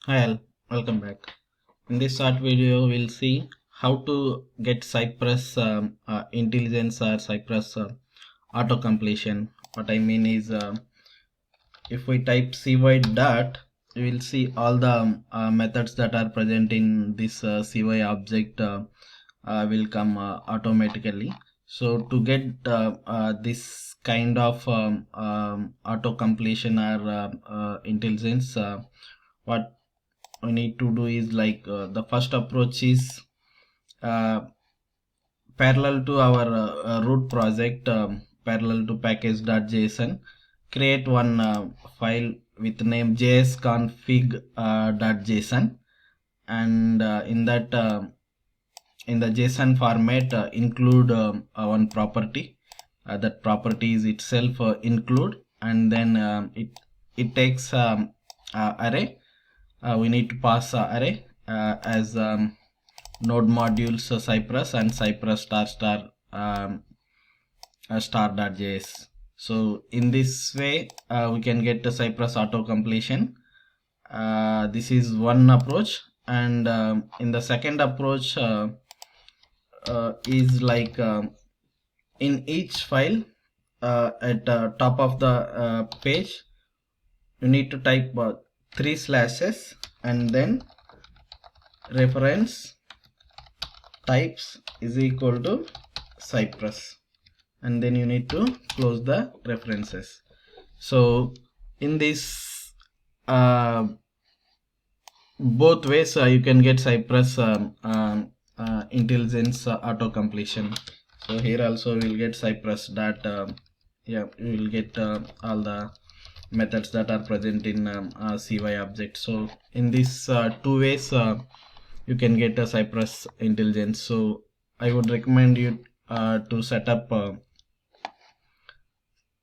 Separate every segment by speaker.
Speaker 1: Hi all, welcome back. In this short video, we'll see how to get Cypress intelligence or Cypress auto completion. What I mean is, if we type cy dot, we will see all the methods that are present in this cy object will come automatically. So to get this kind of auto completion or intelligence, what we need to do is like the first approach is uh, parallel to our root project, parallel to package.json, create one file with name jsconfig.json, and in the JSON format include one property. That property is itself include, and then it takes array. We need to pass array as node modules Cypress and Cypress star.js. So in this way we can get the Cypress auto completion. This is one approach, and in the second approach is like in each file at top of the page you need to type 3 slashes and then reference types is equal to Cypress, and then you need to close the references. So in this both ways you can get Cypress intelligence auto completion. So here also we'll get Cypress dot yeah, we will get all the methods that are present in cy object. So in these two ways you can get a Cypress intelligence. So I would recommend you to set up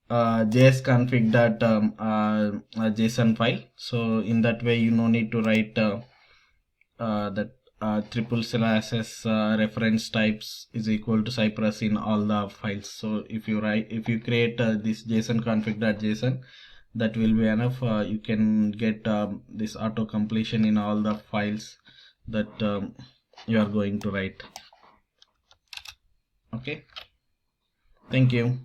Speaker 1: jsconfig.json file. So in that way you no need to write that triple slashes reference types is equal to Cypress in all the files. So if you create this jsconfig.json, that will be enough. You can get this auto completion in all the files that you are going to write. Okay, thank you.